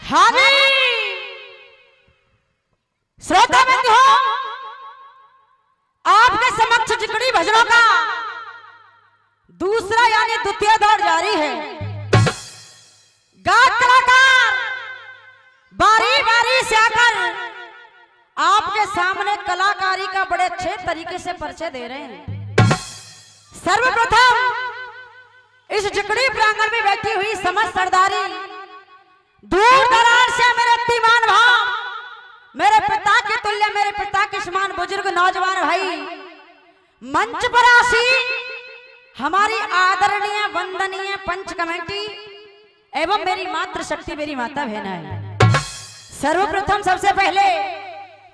हावी श्रोता बंधु आपके समक्ष जिकड़ी भजनों का दूसरा यानी द्वितीय दौर जारी है। गायक कलाकार बारी बारी से आकर आपके सामने कलाकारी का बड़े अच्छे तरीके से परिचय दे रहे हैं। सर्वप्रथम इस जिकड़ी प्रांगण में बैठी हुई समस्त सरदारी दूर दराज से मेरे तीमान भाव, मेरे पिता के तुल्य, मेरे पिता के समान बुजुर्ग नौजवान भाई मंच पर आसी हमारी आदरणीय वंदनीय पंच कमेटी एवं मेरी मातृ शक्ति मेरी माता बहना है। सर्वप्रथम सबसे पहले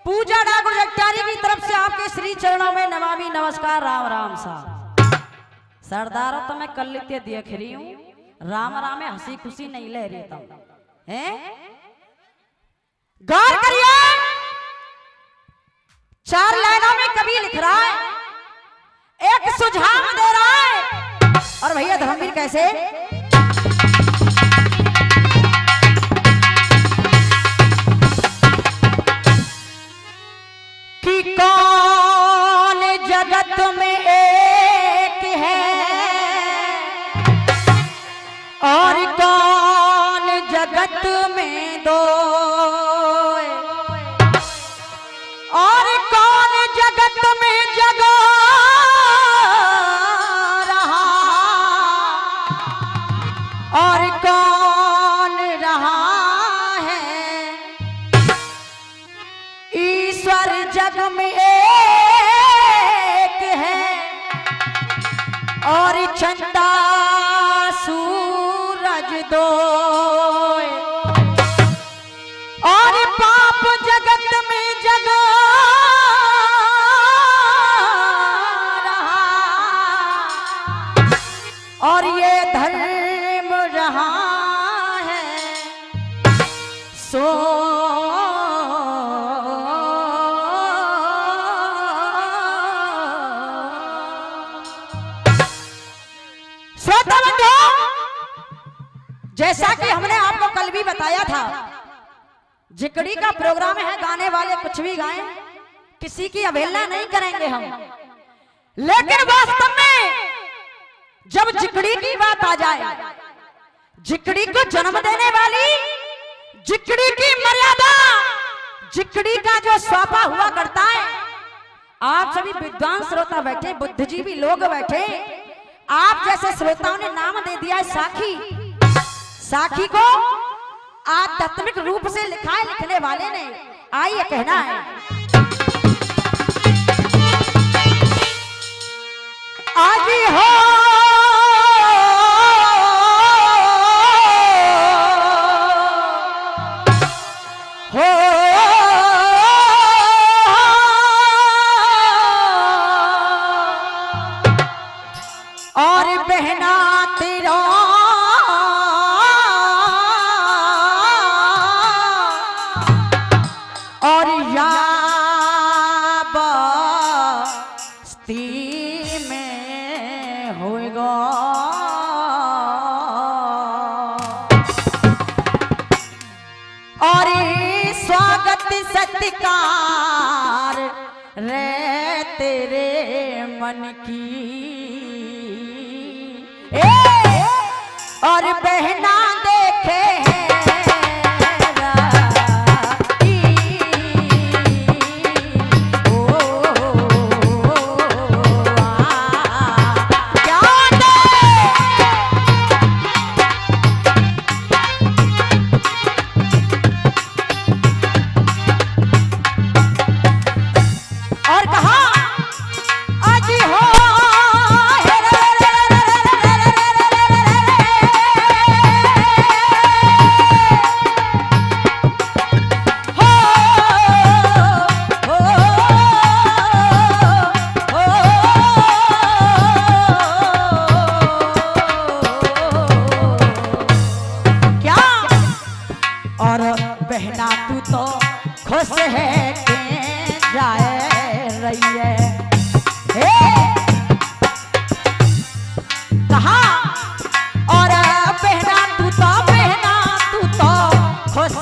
पूजा डाकुर जगतारी की तरफ से आपके श्री चरणों में नमामि नमस्कार। राम राम साहब सरदारों तो मैं कल लिखते देख रही हूँ, राम राम में हंसी खुशी नहीं ले रही था हैं? गौर करिए, 4 लाइनों में कवि लिख रहा है, एक सुझाव दे रहा है। और भैया धर्मवीर कैसे कि कौन जगत में एक है और कौन जगत में दो, और कौन जगत में जगा रहा और कौन रहा है। ईश्वर जग में एक है और चंदा सूरज दो, और पाप जगत में जगा रहा और ये धर्म रहा है। सो श्रोता बंधु, जैसा कि हमने आपको कल भी बताया था, जिकड़ी का प्रोग्राम है, गाने वाले कुछ भी गाएं, किसी की अवहेलना नहीं करेंगे हम। लेकिन वास्तव में जब जिकड़ी की बात आ जाए, जिकड़ी को जन्म देने वाली, जिकड़ी की मर्यादा, जिकड़ी का जो स्वापा हुआ करता है, आप सभी विद्वान श्रोता बैठे, बुद्धिजीवी लोग बैठे, आप जैसे श्रोताओं ने नाम दे दिया है साखी। साखी को आध्यात्मिक रूप से लिखा है लिखने वाले ने। आइए कहना है, आज हो और बहना तेरा और या बस्ती में होएगा। और स्वागत सत्कार रे तेरे मन की, और बहना देखे और कहा आज हो बहना तू तो खुश है के जाए रही है, कहा और बहना तू तो खुश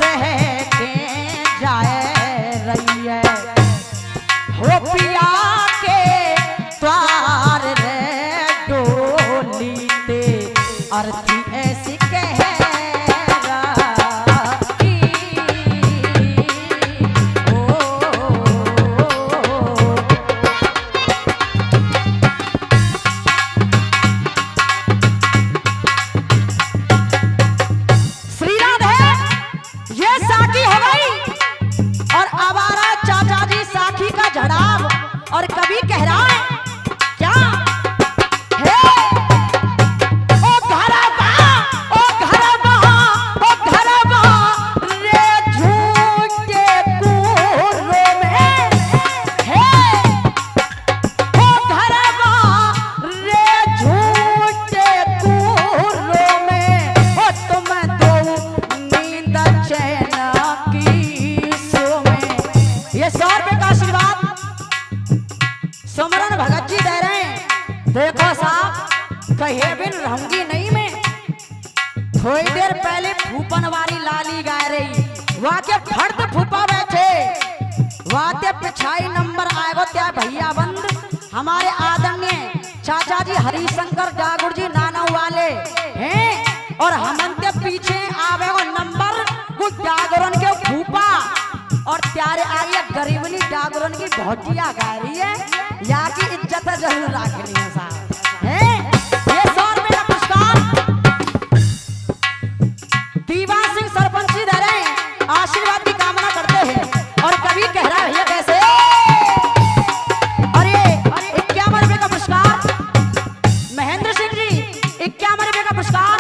कहे बिन रहूंगी नहीं मैं। थोड़ी देर पहले फूपन वाली लाली गा रही, वाके फर्द फूपा बैठे, वाते पिछाई नंबर आएगो त्या भैया बंद हमारे आदरणीय चाचा जी हरिशंकर जागुर जी नाना वाले हैं, और हमनते पीछे आवेगो नंबर कुछ जागरण के फूपा, और त्यारे आगे गरीबनी जागरण की भौटिया गा रही है, या की इज्जत जरूर रखनी है साहब। हैं ये 100 रुपए का पुरस्कार दीवा सिंह सरपंच जी दे रहे हैं, आशीर्वाद की कामना करते हैं। और कभी कह रहा है कैसे, और ये 51 रुपए का पुरस्कार महेंद्र सिंह जी, 51 रुपए का पुरस्कार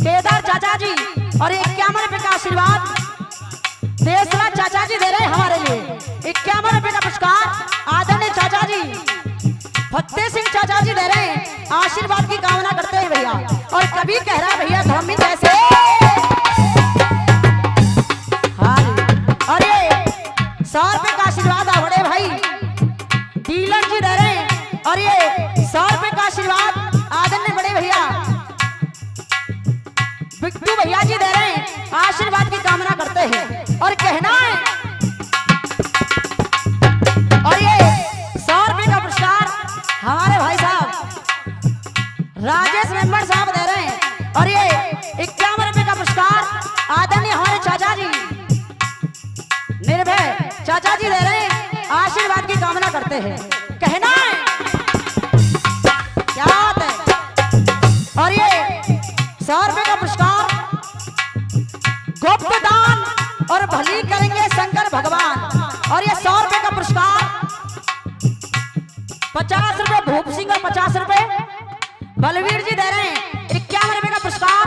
केदार चाचा जी, और 51 रुपए का आशीर्वाद देशला चाचा जी दे रहे हैं हमारे लिए। 51 रुपए का पुरस्कार आदरणीय चाचा जी फतेह सिंह चाचा जी दे रहे हैं, आशीर्वाद की कामना करते हैं भैया। और कभी कह रहा है भैया धर्मी जैसे, और ये 100 रुपए का आशीर्वाद बड़े भाई डीलर जी दे रहे हैं, और ये 100 रुपए का आशीर्वाद आदरणीय बड़े भैया बिट्टू भैया जी दे रहे हैं, आशीर्वाद की कामना करते हैं। और कहना है, और ये 100 रुपए का पुरस्कार हमारे भाई साहब राजेश मेंबर साहब दे रहे हैं, और ये 51 रुपए का पुरस्कार आदरणीय हमारे चाचा जी निर्भय चाचा जी दे रहे हैं, आशीर्वाद की कामना करते हैं। कहना है क्या बात है। और ये 100 रुपए का पुरस्कार गुप्त दान और भली करेंगे शंकर भगवान, और ये 100 रुपए का पुरस्कार 50 रुपए भूप सिंह और 50 रुपए बलवीर जी दे रहे हैं। 51 रुपए का पुरस्कार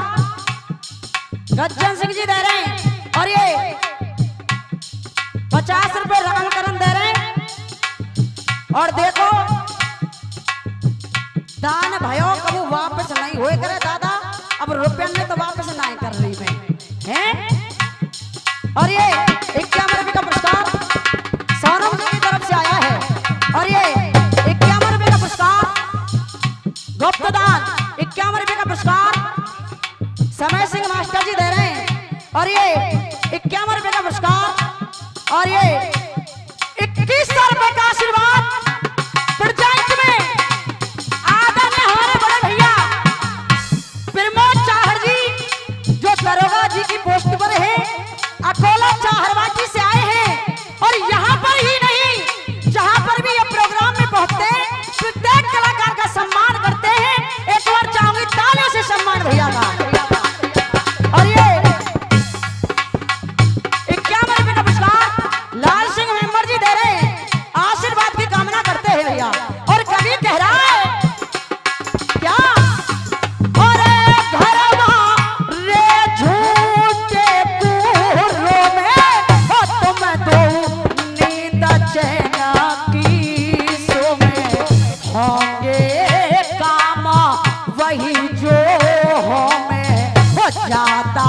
गज्जन सिंह जी दे रहे हैं, और ये 50 रुपए रामकरण दे रहे हैं। और देखो दान भयो कबू वापस नहीं हुए करे दादा, अब रुपया में तो वापस नहीं कर रही मैं हैं। और ये 51 रुपए का पुरस्कार सौरभ जी की तरफ से आया है, और ये 51 रुपए का पुरस्कार गुप्तदान 51 रुपए का पुरस्कार समय सिंह मास्टर जी दे रहे हैं, और ये 51 रुपए का पुरस्कार, और ये 2100 रुपए का आशीर्वाद प्रोजेक्ट में आदरणीय हमारे बड़े भैया प्रमोद चाहर जी जो दरोगा जी की पोस्ट पर है, अकोला चाहरवाटी से आए हैं। और यहाँ पर ही नहीं, जहाँ पर भी ये प्रोग्राम में पहुंचते हैं प्रत्येक कलाकार का सम्मान करते हैं। एक बार चाहूंगी तालियों से सम्मान भैया का। और ये 51 रुपए का पुरस्कार लाल सिंह मेंबर जी दे रहे हैं, आशीर्वाद की कामना करते हैं भैया। और कभी कह रहा है क्या, और घरवा रे झूठे कुर्रों में हो तुम दो नींद चैन की सो में होंगे काम वही जो हमें हो जाता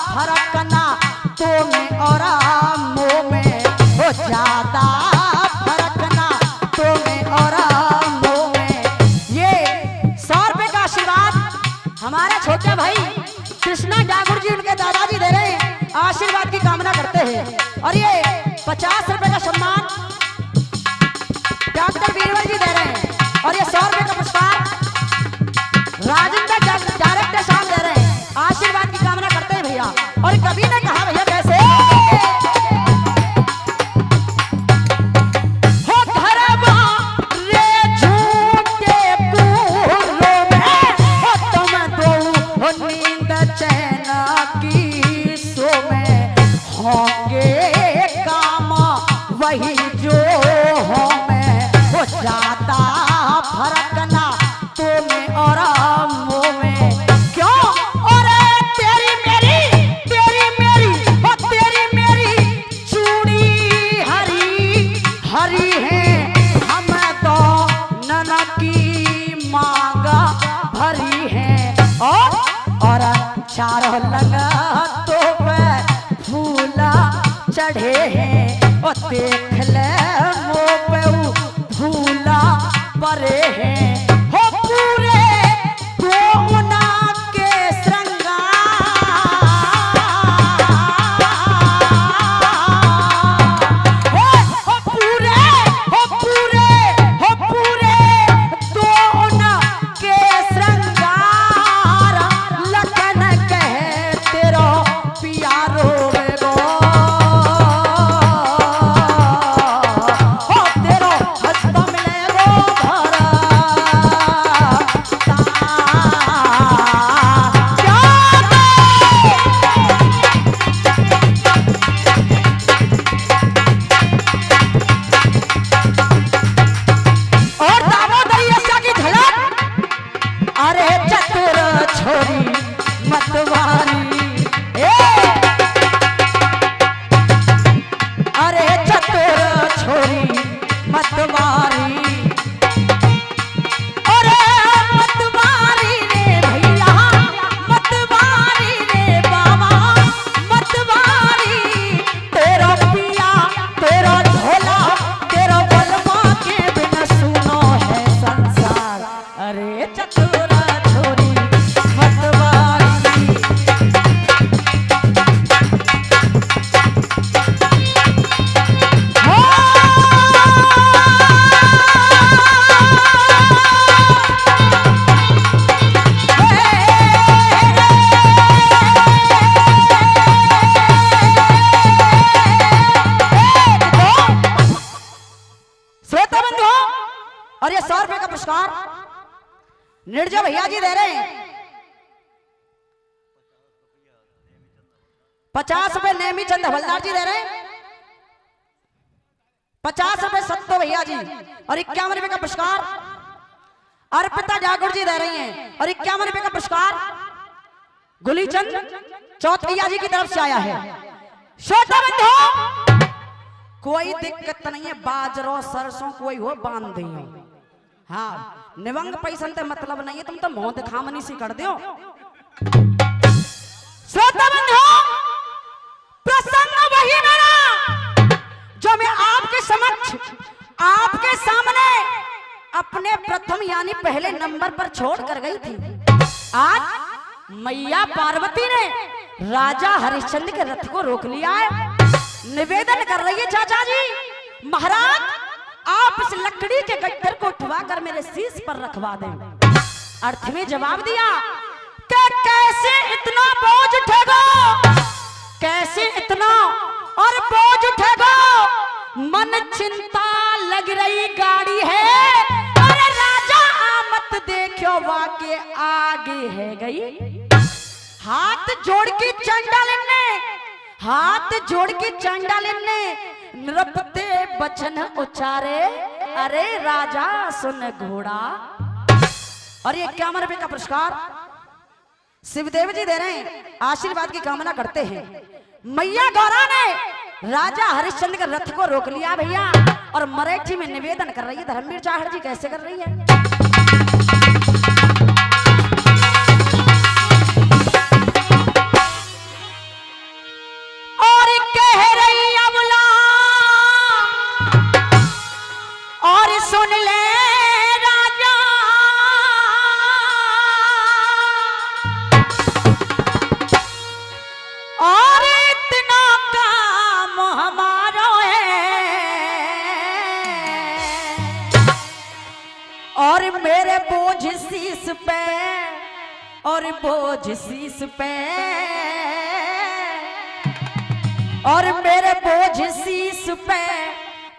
फर्क ना तुम्हें और मुँह में हो जाता फर्क ना तुम्हें और मुँह में। ये 100 रुपए का आशीर्वाद हमारे छोटे भाई कृष्णा जागुर जी उनके दादाजी दे रहे हैं, आशीर्वाद की कामना करते हैं। और ये 50 रुपए का सम्मान डॉक्टर बीरबल जी दे रहे हैं, और ये 100 रुपए का पुरस्कार राजेंद्र डायरेक्टर साहब दे रहे हैं, आशीर्वाद की कामना करते हैं भैया। और कभी ने कहा भैया कैसे, हो घरवा रे झूठे कुर्रों में हो तुम दो हो नींद चैन की सो में होंगे काम वही जो हमें हो जाता फर्क ना तुम्हें और मुँह में। क्यों, और तेरी मेरी हो तेरी मेरी चूड़ी हरी हरी है, हम तो नन की मांगा भरी है। और चारों लगा तो पे फूला चढ़े हैं, और देख ले मुँह पे फूला परे हैं। हो पूरे निर्जो भैया जी दे रहे हैं 50 रुपए। नेमी चंद हवलदार जी दे रहे हैं 50 रुपए। सत्तो भैया जी और 51 रुपए का पुरस्कार अर्पिता जागुर जी दे रही हैं और 51 रुपए का पुरस्कार गुलीचंद चौथ भैया जी की तरफ से आया है। छोटा बंधु कोई दिक्कत नहीं है, बाजरो सरसों कोई हो बांध दियो। हाँ निवंग पैसन ते मतलब नहीं है, तुम तो मुंह दिखामनी सी कर दो। श्रोता बंधु प्रसंग वही मेरा जो मैं आपके समक्ष आपके सामने अपने प्रथम यानी पहले नंबर पर छोड़ कर गई थी। आज मैया पार्वती ने राजा हरिश्चंद्र के रथ को रोक लिया है। निवेदन कर रही है चाचा जी महाराज आप इस लकड़ी के गट्ठर को उठवा कर मेरे शीश पर रखवा दें। अर्थ में जवाब दिया कि कैसे इतना बोझ उठेगा, कैसे इतना और बोझ उठेगा, मन चिंता लग रही गाड़ी है। अरे राजा आमत देखो वाके आगे है गई। हाथ जोड़ के चंडालन ने हाथ जोड़ के चंडालन ने नृपते बचन उच्चारे अरे राजा सुन घोड़ा। और ये 51 रुपए का पुरस्कार शिवदेव जी दे रहे हैं, आशीर्वाद की कामना करते हैं। मैया गौरा ने राजा हरिश्चंद्र के रथ को रोक लिया भैया और मराठी में निवेदन कर रही है। धर्मवीर चाहड़ जी कैसे कर रही है? और कह रही अबला और सुन ले राजा और इतना काम हमारा है और मेरे बोझ शीश पे और बोझ शीश पे और मेरे बोझ शीश पे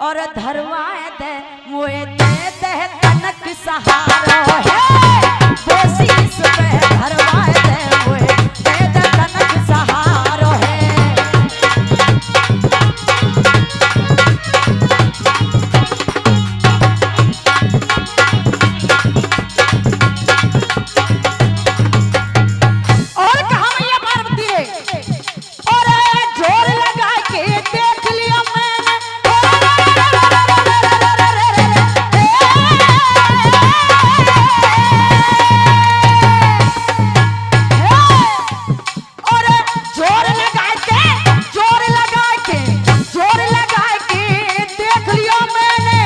और धरवाए दे मुए दे तनक सहारा है। वो शीश पे धरवाए दे मुए दे तनक सहारा है। और कहा मैया पार्वती है और जोर लगा के देख लिया मैंने और जोर लगा के देख लिया मैंने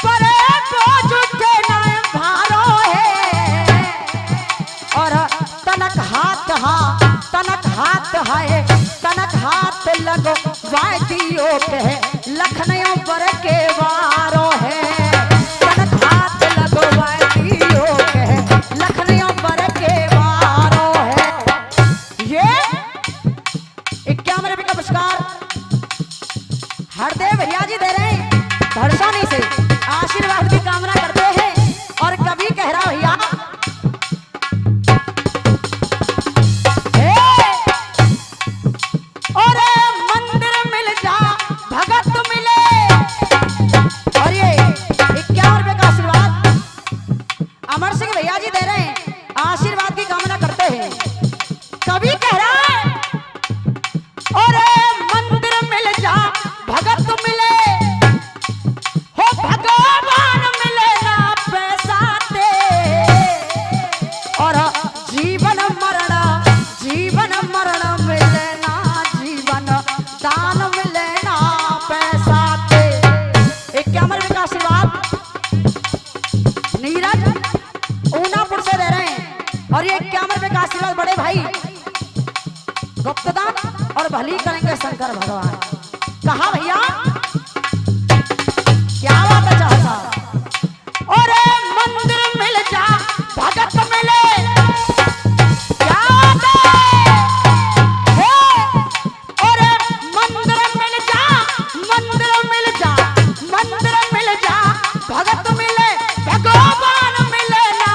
पर बोझ के नाम भारो है। और तनक हाथ लगो वादियो के लखनऊ पर के वारो है। तनक हाथ लगो वादियो के लखनऊ पर के वारो है। ये 51 रुपए का पुरस्कार हरदेव भैया जी दे रहे हैं धड़सानी से, आशीर्वाद की कामना करते हैं। और कभी कह रहा भैया और मंदिर मिल जा भगत मिले। और ये 51 रुपए का आशीर्वाद अमर सिंह भैया जी दे रहे हैं, आशीर्वाद की कामना करते हैं। कभी कह रहा है और मंदिर मिल जा भगत मिले हो भगवान मिले ना पैसा दे। और जीवन मरण मिले ना जीवन दान मिले ना पैसा दे। 51 रुपए का आशीर्वाद नीरज ऊनापुर से दे रहे हैं। और ये 51 रुपए का आशीर्वाद बड़े भाई गुप्तदान और भली करेंगे शंकर भगवान। कहा भैया क्या बात है चाचा। और मंदिर मिल जा भगत मिले क्या बात है। और मंदिर मिल जा भगत मिले भगवान मिले ना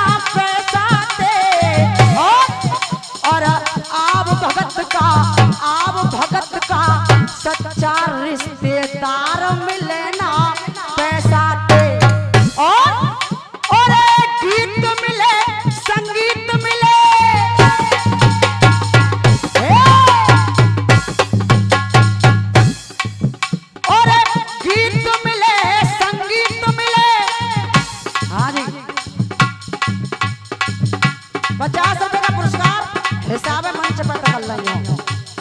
रही हो।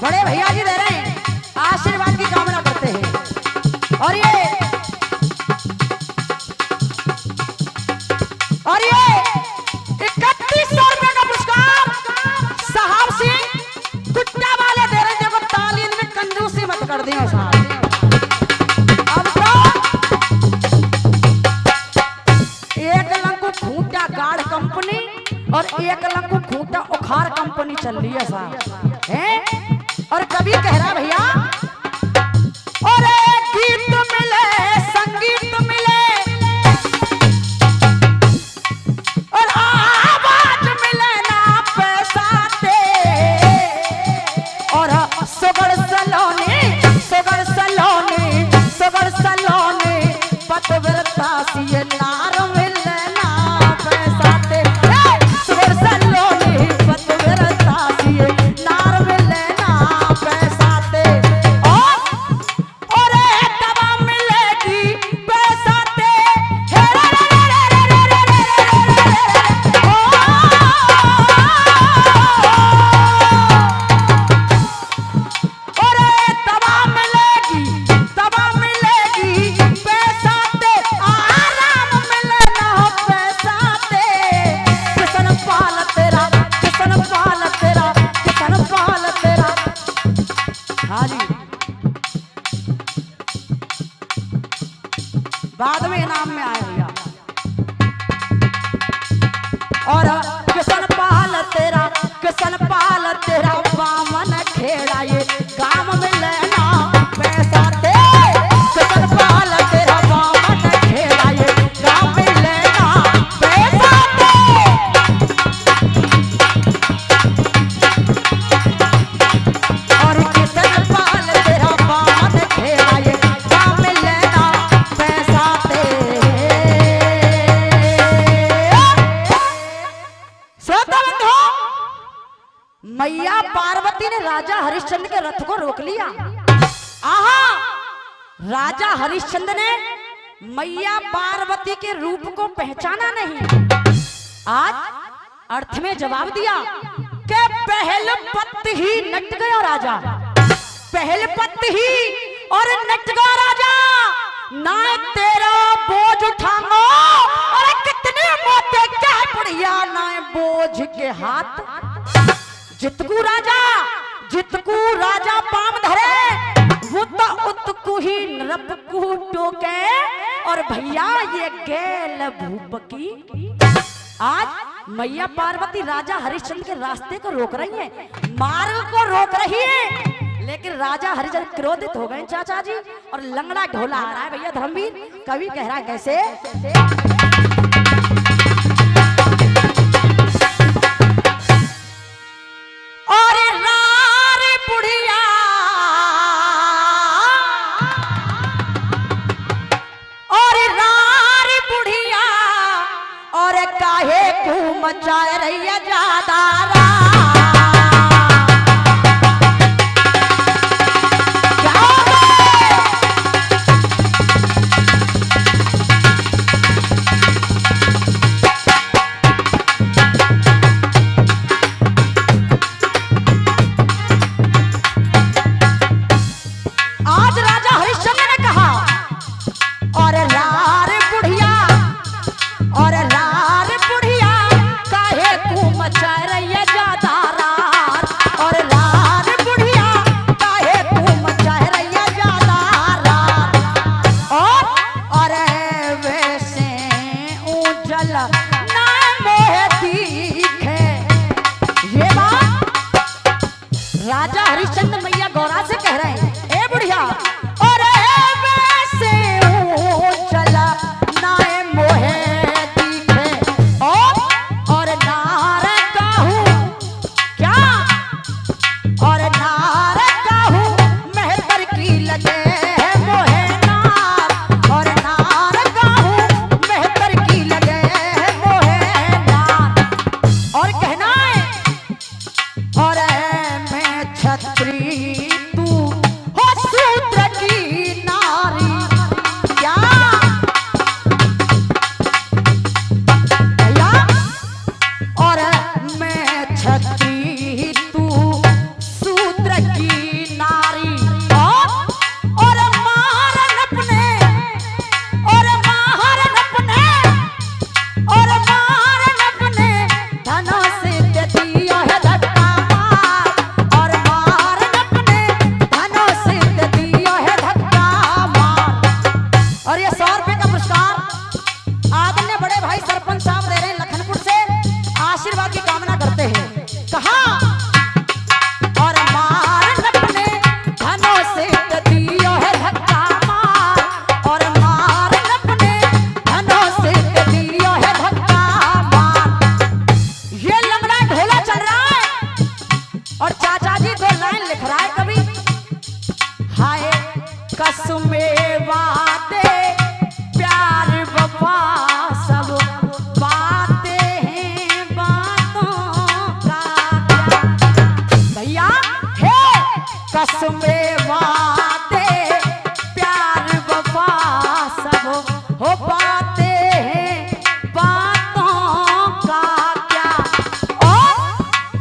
बड़े भैया जी दे रहे हैं, आशीर्वाद की कामना करते हैं। और ये 3100 रुपए का पुरस्कार साहब सिंह गुट्टा वाले दे रहे हैं। देखो ताली में कंजूसी मत कर दियो साहब। अब तो एक लंकू खूंटा गाड़ कंपनी और एक लंकू खूंटा उखाड़ कंपनी चल रही है साहब हैं। और कभी कह रहा भैया, और गीत मिले संगीत मिले और आवाज मिले ना पैसा दे, और सुगड़ सलोनी पतव्रता सी नार मिले ना पैसा दे। सुगड़ सलोनी पतव्रता सी नार मिले ना पैसा दे। और तवा मिलेगी पैसा दे। बाद में इनाम में आए भैया। और किशन पाल तेरा बामन खेड़ा ये काम में लेना पैसा दे। किशन पाल तेरा बामन खेड़ा ये काम में लेना पैसा दे। और किशन पाल तेरा बामन खेड़ा ये काम में लेना पैसा दे। श्रोता बंधु, मैया पार्वती ने राजा हरिश्चंद्र के रथ को रोक लिया। आहा, राजा हरिश्चंद्र ने मैया पार्वती के रूप को पहचाना नहीं। आज अर्थ में जवाब दिया कि पहल पत्त ही नट गया राजा, पहल पत्त ही और नट गया राजा। ना तेरा बोझ उठाऊंगा और कितने मोटे क्या बढ़िया ना बोझ के हाथ। जितकू राजा पाम धरे वो तो उतकू ही नरपकू टोके। और भैया ये गेल भूप की। आज मैया पार्वती राजा हरिश्चंद्र के रास्ते को रोक रही है, मार्ग को रोक रही है। लेकिन राजा हरिश्चंद्र क्रोधित हो गए चाचा जी, और लंगड़ा ढोला आ रहा है भैया धर्मवीर। कवि कह रहा है कैसे, और रार बुढ़िया और काहे को मचाए रही है ज्यादा। आज राजा हरिश्चंद्र ने कहा, और लार बुढ़िया और लार बुढ़िया काहे को मचा रही है ज्यादा रात। और लार बुढ़िया काहे को मचा रही है ज्यादा रात। और वैसे उजल ना मोह दिखे। ये बात राजा हरिश्चंद्र मैया गौरा से कह रहे हैं, ए बुढ़िया और वैसे चला नाए मोहे दिखे। और नार कहूँ क्या, और नार कहूँ मेहतर की लगे मोहे नार। और नार कहूँ मेहतर की लगे मोहे नार। और कहना है, और मैं छत्री तू हो सूत्र और चाचा जी दो लाइन लिख रहा है कभी, हाय कसमे वादे प्यार वफा सब बातें हैं, बातों का क्या भैया है कसमे वादे प्यार वफा सब हो बातें हैं, बातों का क्या और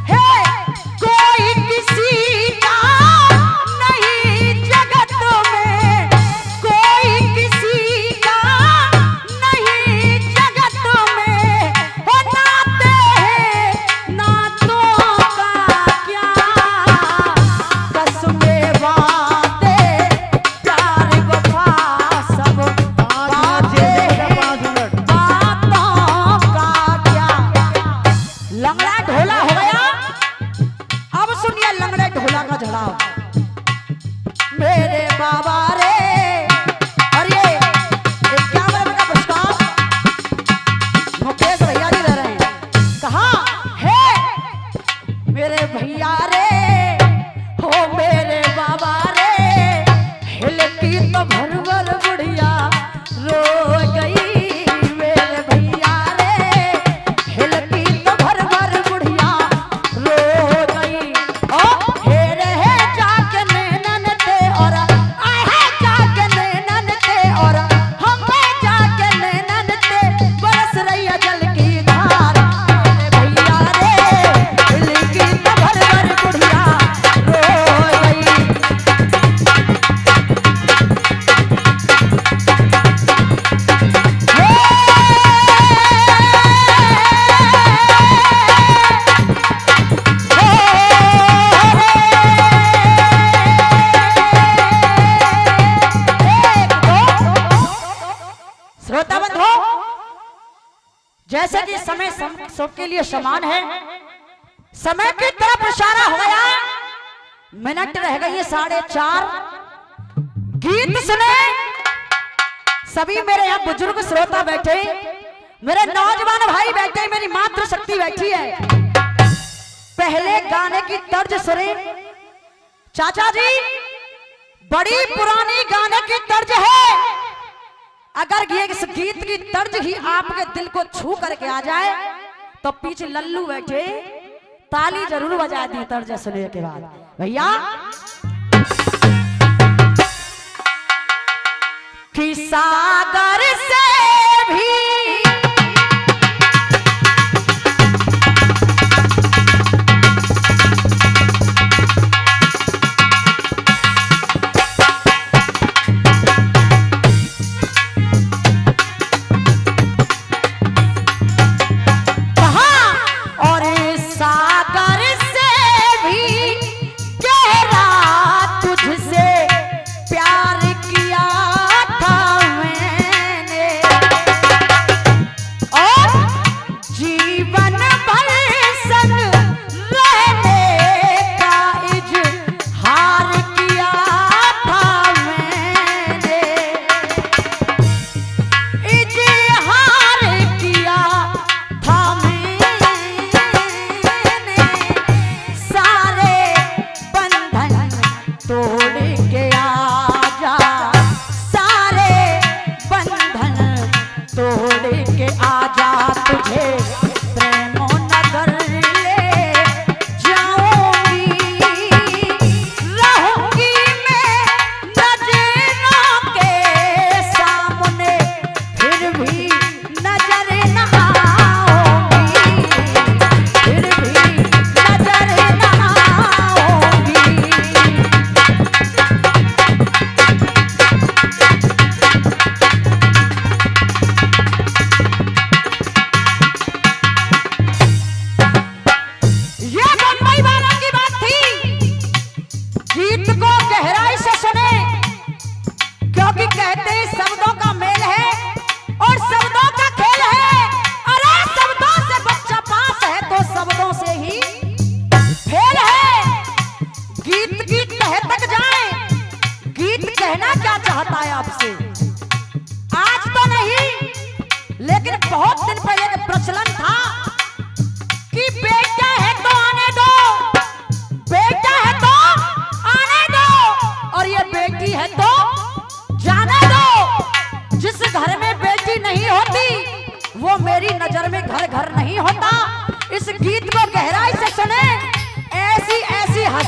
है कोई किसी का नहीं जगत में, कोई किसी का नहीं जगत में, हो नाते हैं नातों का क्या कसमे वादे प्यार वफा सब बातें हैं, बातों का क्या। लंगड़ा ढोला हो गया, अब सुनिए लंगड़े ढोला का झड़ाव। मेरे बाबा रे, और ये 51 का पुरस्कार मुकेश भैया जी दे रहे हैं। कहा है मेरे भैया रे, हो मेरे बाबा रे, हिलकी तो भरभर बुढ़िया रो गई, मेरे भैया रे, हिलकी तो भरभर बुढ़िया रो गई। ओ हेरे है जाके नैनन ते और आए है जाके नैनन ते और हमें जाके नैनन ते बरस रही है जल की धार, मेरे भैया रे, हिलकी तो भरभर बुढ़िया रो गई। श्रोता बंधु, जैसे कि समय सबके लिए समान है, समय की तरफ इशारा हो गया, मिनट रह गई है 4:30। गीत सुने सभी मेरे यहाँ बुजुर्ग श्रोता बैठे, मेरे नौजवान भाई बैठे, मेरी मातृ शक्ति बैठी है। पहले गाने की तर्ज सुने चाचा जी, बड़ी पुरानी गाने की तर्ज है। अगर ये इस गीत की तर्ज ही आपके दिल को छू करके आ जाए तो पीछे लल्लू बैठे ताली जरूर बजा दी तर्ज सुनने के बाद। भैया कि सागर से भी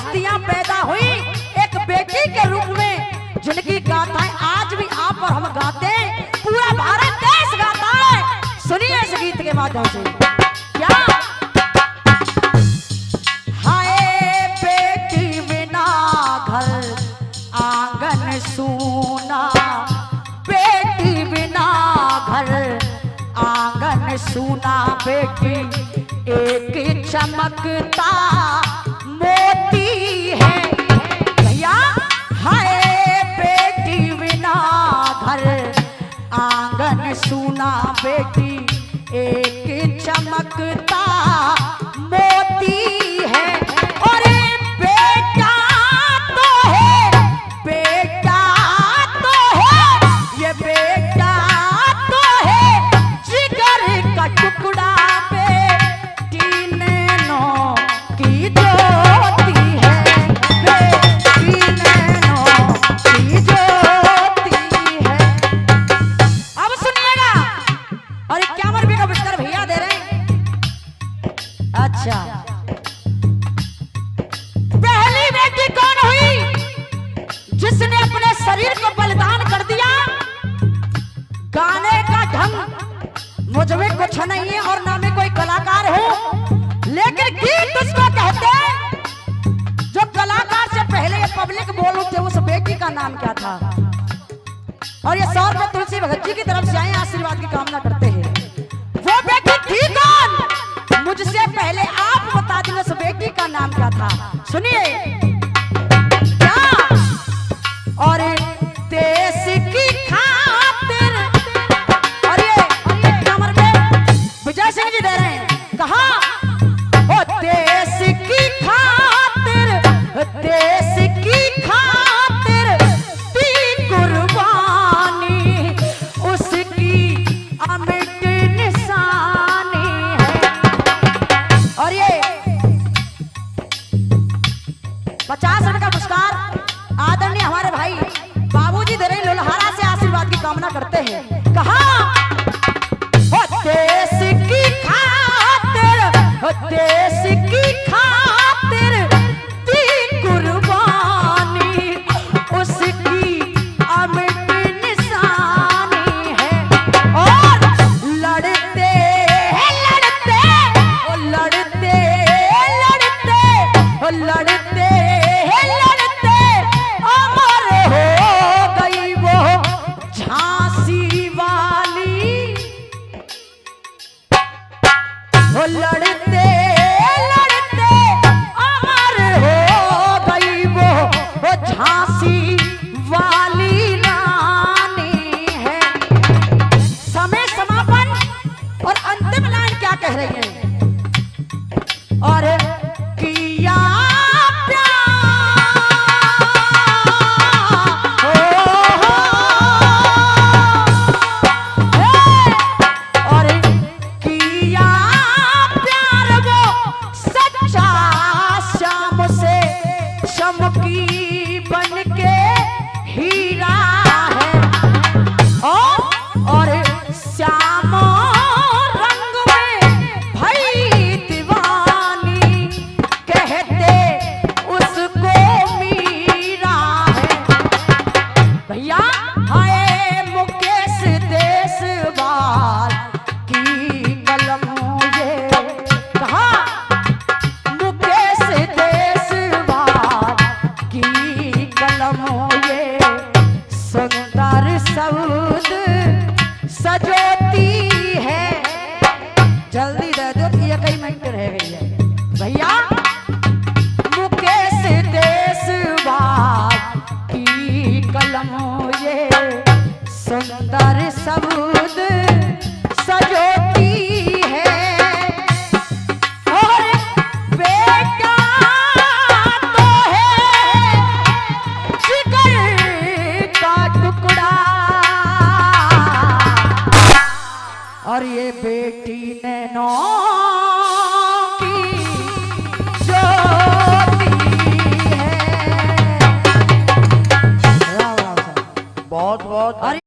हस्तियां पैदा हुई एक बेटी के रूप में, जिनकी गाथाएं आज भी आप और हम गाते हैं, पूरा भारत देश गाता है। सुनिए इस गीत के माध्यम से। क्या हाय बेटी बिना घर आंगन सूना, बेटी बिना घर आंगन सूना, बेटी एक चमकता मोती है। भैया हाय बेटी बिना घर आंगन सूना, बेटी एक चमकता मोती है। और बेटा तो है, बेटा तो है, ये बेटा तो है जिगर का टुकड़ा, बेटी नैनों की ज्योति है, बेटी नैनों की ज्योति है। अब सुनिएगा, और 51 रुपये का पुरस्कार भैया दे रहे हैं। अच्छा, पहली बेटी कौन हुई जिसने अपने शरीर को बलिदान कर दिया? गाने का ढंग मुझ में कुछ नहीं है और ना मैं कोई कलाकार हूं, लेकिन गीत उसको कहते हैं जो कलाकार से पहले ये पब्लिक बोल उठे। उस बेटी का नाम क्या था? और ये 100 रुपये तुलसी भगत जी की तरफ से आए, आशीर्वाद की कामना करते हैं। वो बेटी थी कौन? मुझसे पहले आप बता दीजिए उस बेटी का नाम क्या था। सुनिए क्या, और देश की खातिर, और ये कमर में विजय सिंह जी दे रहे हैं, कहा ओ देश की खातिर, देश की खातिर दी कुर्बानी, उसकी अमिट निशानी है। और ये 50 रुपए का पुरस्कार आदरणीय हमारे भाई बाबूजी दे रहे लोलहारा से आशीर्वाद की कामना करते हैं। कहा ओ देश की खातिर, ओ देश की खातिर दी कुर्बानी, उसकी अमिट निशानी है। और लड़ते लड़ते ओ लड़ते लड़ते ओ लड़ते लड़ते अमर हो गई वो झांसी वाली, ओ लड़ते लड़ते अमर हो गई वो झांसी वाली रानी है। समय समापन और अंतिम लाइन क्या कह रही है? और किया और किया प्यार वो सच्चा श्याम से, चमकी बन के हीरा है। और श्याम रंग में भई दीवानी, कहते उसको मीरा है। भैया हाय मुकेश देशवाल की कलम, ये कहा मुकेश देशवाल की कलम, ये सुंदर शब्द सजोती है। जल्दी दे दो, ये कई मिनट रह गई है। भैया मुकेश देशवाल की कलम, ये सुंदर शब्द सजोती है। और बेटा तो है जिगर का टुकड़ा, और ये बेटी नैनों की ज्योति है। बहुत बहुत